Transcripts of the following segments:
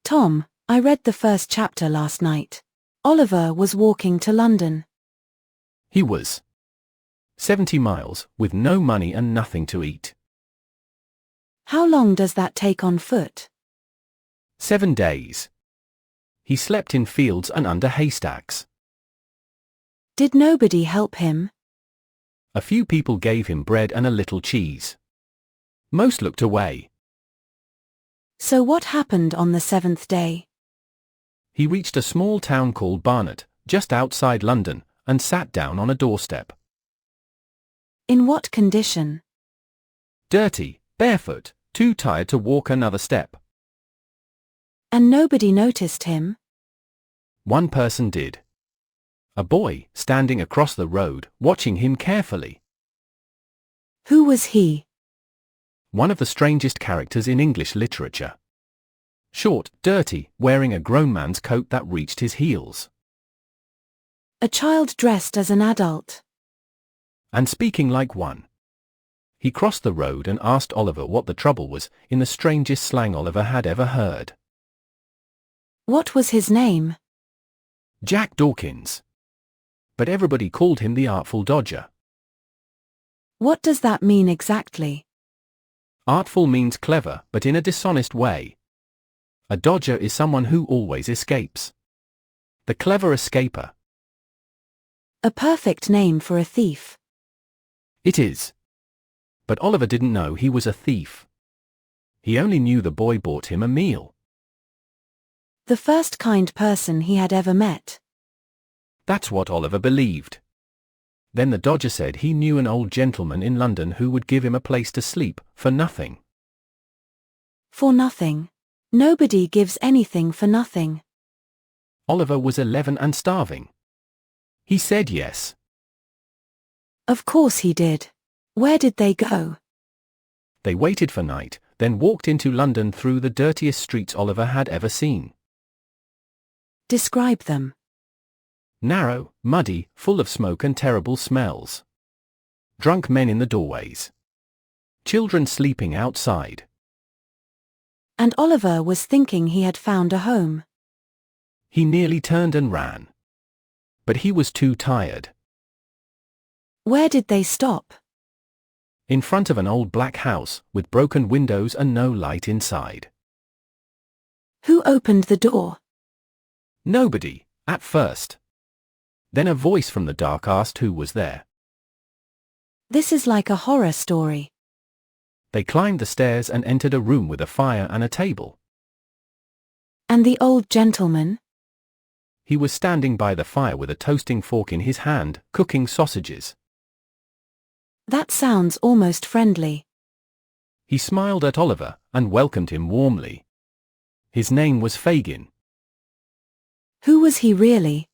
Tom, I read the first chapter last night. Oliver was walking to London. He was 70 miles, with no money and nothing to eat. How long does that take on foot? 7 days. He slept in fields and under haystacks. Did nobody help him? A few people gave him bread and a little cheese. Most looked away. So what happened on the 7th day? He reached a small town called Barnet, just outside London, and sat down on a doorstep. In what condition? Dirty, barefoot, too tired to walk another step. And nobody noticed him? One person did. A boy, standing across the road, watching him carefully. Who was he? One of the strangest characters in English literature. Short, dirty, wearing a grown man's coat that reached his heels. A child dressed as an adult. And speaking like one. He crossed the road and asked Oliver what the trouble was, in the strangest slang Oliver had ever heard. What was his name? Jack Dawkins. But everybody called him the Artful Dodger. What does that mean exactly? Artful means clever, but in a dishonest way. A dodger is someone who always escapes. The clever escaper. A perfect name for a thief. It is. But Oliver didn't know he was a thief. He only knew the boy bought him a meal. The first kind person he had ever met. That's what Oliver believed. Then the Dodger said he knew an old gentleman in London who would give him a place to sleep, for nothing. For nothing. Nobody gives anything for nothing. Oliver was 11 and starving. He said yes. Of course he did. Where did they go? They waited for night, then walked into London through the dirtiest streets Oliver had ever seen. Describe them. Narrow, muddy, full of smoke and terrible smells. Drunk men in the doorways. Children sleeping outside. And Oliver was thinking he had found a home. He nearly turned and ran. But he was too tired. Where did they stop? In front of an old black house, with broken windows and no light inside. Who opened the door? Nobody, at first. Then a voice from the dark asked who was there. This is like a horror story. They climbed the stairs and entered a room with a fire and a table. And the old gentleman? He was standing by the fire with a toasting fork in his hand, cooking sausages. That sounds almost friendly. He smiled at Oliver and welcomed him warmly. His name was Fagin. Who was he really?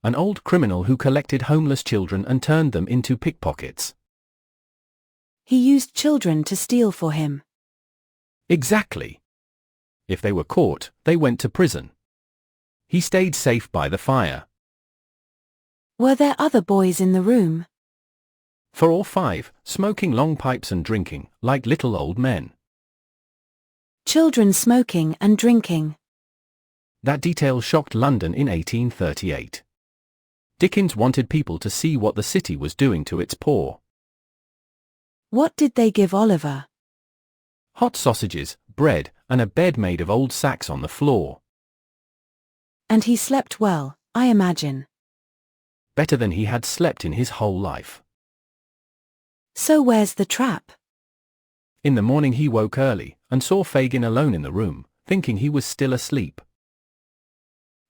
An old criminal who collected homeless children and turned them into pickpockets. He used children to steal for him. Exactly. If they were caught, they went to prison. He stayed safe by the fire. Were there other boys in the room? 4 or 5, smoking long pipes and drinking, like little old men. Children smoking and drinking. That detail shocked London in 1838. Dickens wanted people to see what the city was doing to its poor. What did they give Oliver? Hot sausages, bread, and a bed made of old sacks on the floor. And he slept well, I imagine. Better than he had slept in his whole life. So where's the trap? In the morning he woke early, and saw Fagin alone in the room, thinking he was still asleep.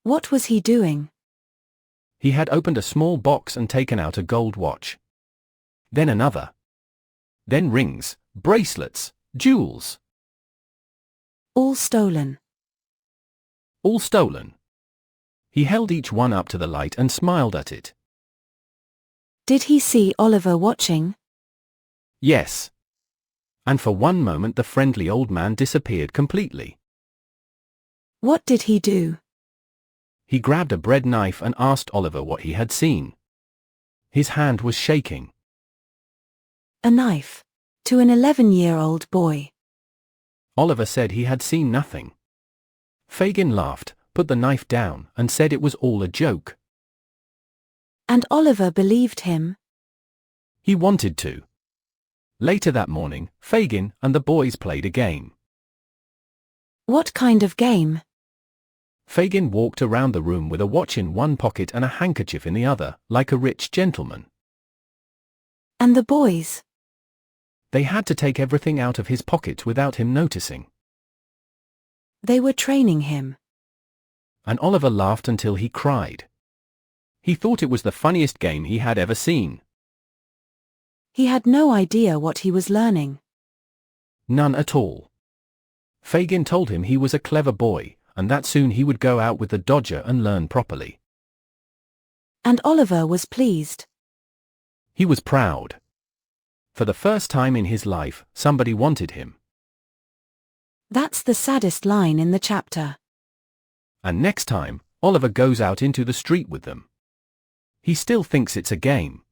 What was he doing? He had opened a small box and taken out a gold watch. Then another. Then rings, bracelets, jewels. All stolen. All stolen. He held each one up to the light and smiled at it. Did he see Oliver watching? Yes. And for one moment the friendly old man disappeared completely. What did he do? He grabbed a bread knife and asked Oliver what he had seen. His hand was shaking. A knife. To an 11-year-old boy. Oliver said he had seen nothing. Fagin laughed, put the knife down, and said it was all a joke. And Oliver believed him. He wanted to. Later that morning, Fagin and the boys played a game. What kind of game? Fagin walked around the room with a watch in one pocket and a handkerchief in the other, like a rich gentleman. And the boys? They had to take everything out of his pocket without him noticing. They were training him. And Oliver laughed until he cried. He thought it was the funniest game he had ever seen. He had no idea what he was learning. None at all. Fagin told him he was a clever boy, and that soon he would go out with the Dodger and learn properly. And Oliver was pleased. He was proud. For the first time in his life, somebody wanted him. That's the saddest line in the chapter. And next time, Oliver goes out into the street with them. He still thinks it's a game.